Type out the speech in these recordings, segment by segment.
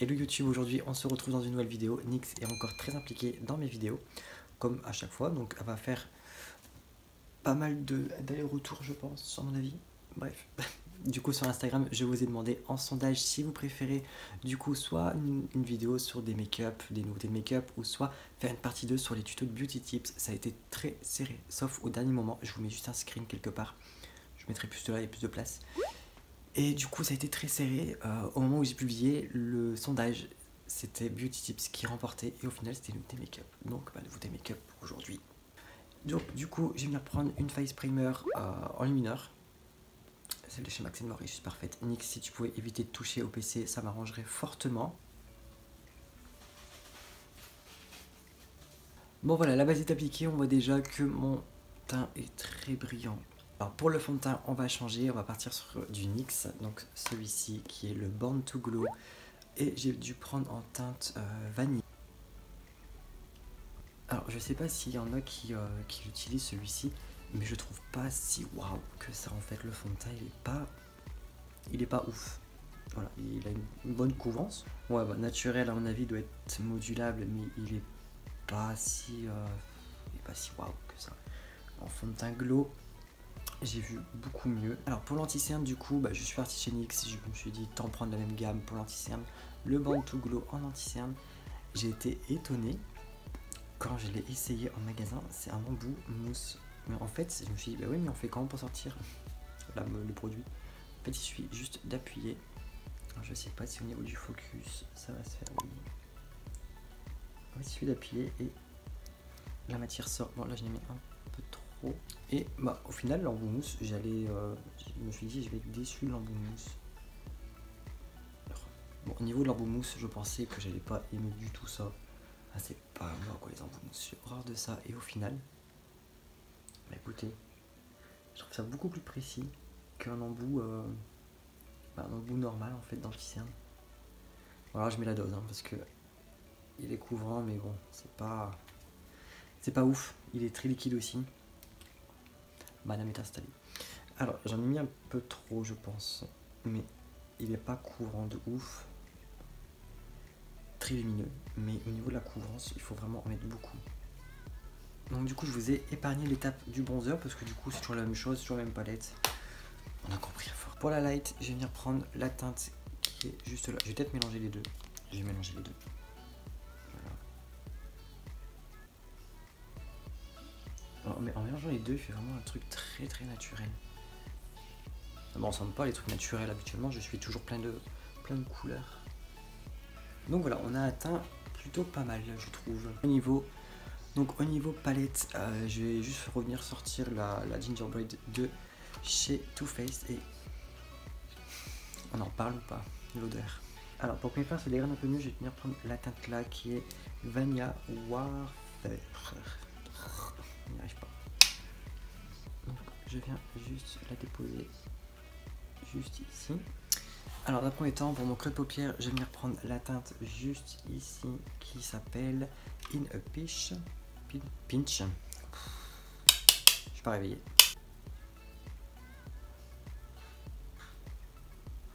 Hello YouTube, aujourd'hui on se retrouve dans une nouvelle vidéo. Nyx est encore très impliquée dans mes vidéos, comme à chaque fois, donc elle va faire pas mal d'allers-retours je pense, à mon avis. Bref, du coup sur Instagram je vous ai demandé en sondage si vous préférez du coup soit une vidéo sur des make-up, des nouveautés de make-up, ou soit faire une partie 2 sur les tutos de beauty tips. Ça a été très serré, sauf au dernier moment, je vous mets juste un screen quelque part. Je mettrai plus de là, il y a plus de place. Et du coup ça a été très serré, au moment où j'ai publié le sondage, c'était Beauty Tips qui remportait, et au final c'était nouveauté make-up. Donc nouveauté make-up pour aujourd'hui. Donc du coup je vais venir prendre une face primer en lumineur. Celle de chez Max Noir est juste parfaite. Nyx, si tu pouvais éviter de toucher au PC, ça m'arrangerait fortement. Bon voilà, la base est appliquée, on voit déjà que mon teint est très brillant. Alors pour le fond de teint, on va changer, on va partir sur du NYX, donc celui-ci qui est le Born to Glow, et j'ai dû prendre en teinte vanille. Alors je sais pas s'il y en a qui utilisent celui-ci, mais je trouve pas si waouh que ça en fait. Le fond de teint il est pas ouf. Voilà, il a une bonne couvrance. Ouais, naturel à mon avis doit être modulable, mais il est pas si waouh que ça. En fond de teint glow, j'ai vu beaucoup mieux. Alors pour l'anti-cerne du coup, je suis parti chez NYX, je me suis dit tant prendre la même gamme pour l'anti-cerne. Le Born to Glow en anti-cerne, j'ai été étonné quand je l'ai essayé en magasin. C'est un embout mousse, mais en fait je me suis dit bah oui, mais on fait comment pour sortir le produit. En fait il suffit juste d'appuyer. Je sais pas si au niveau du focus ça va se faire, oui. Il suffit d'appuyer et la matière sort. Bon là je l'ai mis un peu trop. Et au final l'embout mousse, je me suis dit je vais être déçu de l'embout mousse. Bon, au niveau de l'embout mousse, je pensais que j'allais pas aimer du tout ça. Ah, c'est pas moi quoi les embouts mousse, j'ai horreur de ça. Et au final, écoutez, je trouve ça beaucoup plus précis qu'un embout, un embout normal en fait dans le cerne. Voilà, je mets la dose parce que il est couvrant, mais bon, c'est pas ouf. Il est très liquide aussi. Madame est installée. Alors j'en ai mis un peu trop je pense, mais il est pas couvrant de ouf. Très lumineux, mais au niveau de la couvrance, il faut vraiment en mettre beaucoup. Donc du coup je vous ai épargné l'étape du bronzer parce que du coup c'est toujours la même chose, toujours la même palette. On a compris à fort. Pour la light, je vais venir prendre la teinte qui est juste là. Je vais peut-être mélanger les deux. Je vais mélanger les deux. Voilà. Alors, mais en mélangeant les deux, il fait vraiment un truc très très naturel. Bon, on sent pas les trucs naturels habituellement, je suis toujours plein de couleurs. Donc voilà, on a atteint plutôt pas mal je trouve. Au niveau palette, je vais juste revenir sortir la Gingerbread de chez Too Faced et on en parle ou pas de l'odeur. Alors pour que mes fards se dégradent un peu mieux, je vais venir prendre la teinte là qui est Vanilla Warfare. On n'y arrive pas. Donc je viens juste la déposer juste ici. Alors d'un premier temps, pour mon creux de paupières, je vais venir prendre la teinte juste ici qui s'appelle In a Pinch. Je suis pas réveillé.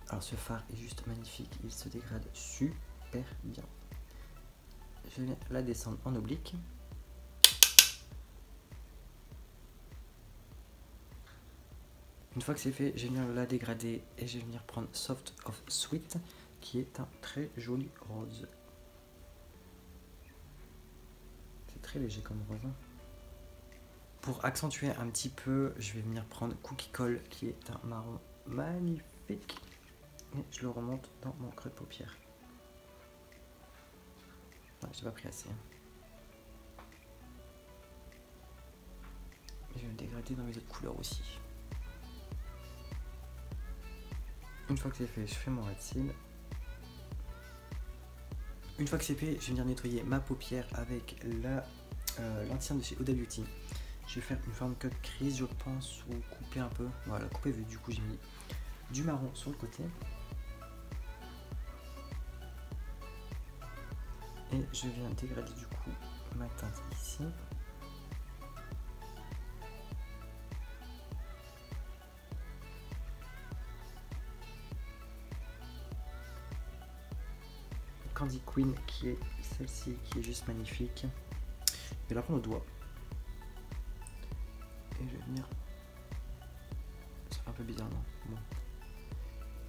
Alors ce fard est juste magnifique, il se dégrade super bien. Je viens la descendre en oblique. Une fois que c'est fait, je viens la dégrader et je vais venir prendre Soft of Sweet qui est un très joli rose. C'est très léger comme rose. Pour accentuer un petit peu, je vais venir prendre Cookie Call qui est un marron magnifique. Et je le remonte dans mon creux de paupière. J'ai pas pris assez. Je vais le dégrader dans mes autres couleurs aussi. Une fois que c'est fait, je fais mon red seal. Une fois que c'est fait, je vais venir nettoyer ma paupière avec l'anti-cerne de chez Huda Beauty. Je vais faire une forme cut crease, je pense, ou couper un peu. Voilà, couper vu, du coup j'ai mis du marron sur le côté. Et je viens dégrader du coup ma teinte ici. Candy Queen qui est celle-ci qui est juste magnifique. Je vais la prendre au doigt. Et je vais venir... Ça fait un peu bizarre, non? Bon.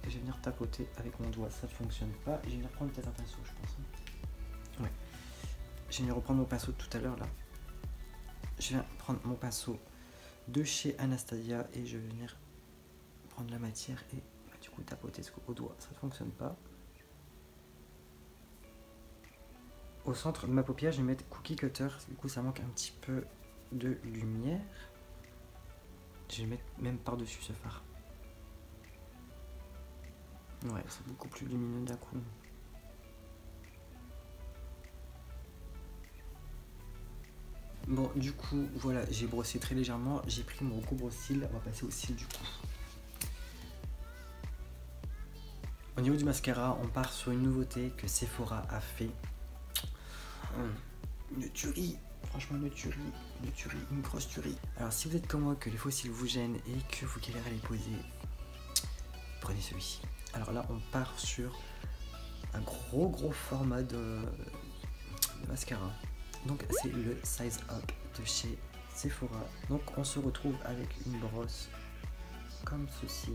Et je vais venir tapoter avec mon doigt, ça ne fonctionne pas. Et je vais venir prendre peut-être un pinceau, je pense. Ouais. Je vais venir reprendre mon pinceau de tout à l'heure là. Je viens prendre mon pinceau de chez Anastasia et je vais venir prendre la matière et du coup tapoter au doigt, ça ne fonctionne pas. Au centre de ma paupière, je vais mettre Cookie Cutter, du coup ça manque un petit peu de lumière. Je vais mettre même par-dessus ce fard. Ouais, c'est beaucoup plus lumineux d'un coup. Bon, du coup, voilà, j'ai brossé très légèrement. J'ai pris mon couvre-cils. On va passer au cils du coup. Au niveau du mascara, on part sur une nouveauté que Sephora a fait. Une tuerie. Franchement, une tuerie, une grosse tuerie. Alors, si vous êtes comme moi, que les faux cils vous gênent et que vous galérez à les poser, prenez celui-ci. Alors là, on part sur un gros format de mascara. Donc c'est le Size Up de chez Sephora. Donc on se retrouve avec une brosse comme ceci.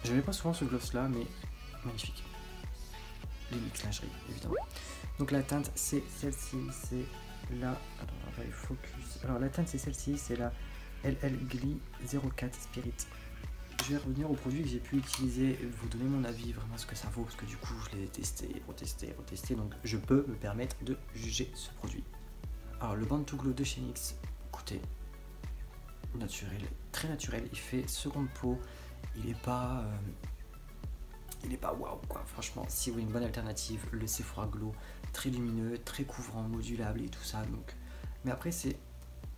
Je mets pas souvent ce gloss là, mais magnifique. Les mix lingerie évidemment. Donc la teinte c'est celle-ci, c'est la... Attends, on va aller focus. Alors la teinte c'est celle-ci, c'est la LL Glee 04 Spirit. Je vais revenir au produit que j'ai pu utiliser et vous donner mon avis, vraiment ce que ça vaut, parce que du coup je l'ai testé, retesté, donc je peux me permettre de juger ce produit. Alors le Bond to Glow de chez NYX, écoutez, naturel, très naturel, il fait seconde peau, il est pas waouh quoi, franchement, si vous voulez une bonne alternative, le Sephora Glow, très lumineux, très couvrant, modulable et tout ça, donc, mais après c'est,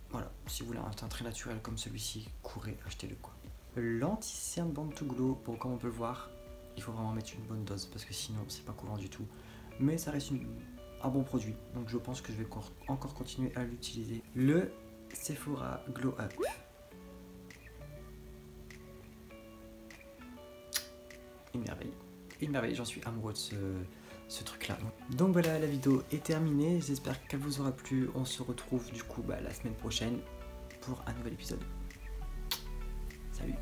voilà, si vous voulez un teint très naturel comme celui-ci, courez, achetez-le quoi. L'anti-cerne Bond to Glow, bon comme on peut le voir, il faut vraiment mettre une bonne dose parce que sinon c'est pas couvrant du tout. Mais ça reste un bon produit, donc je pense que je vais encore continuer à l'utiliser. Le Sephora Glow Up. Une merveille, j'en suis amoureux de ce truc là. Donc voilà, la vidéo est terminée, j'espère qu'elle vous aura plu. On se retrouve du coup la semaine prochaine pour un nouvel épisode. Salut.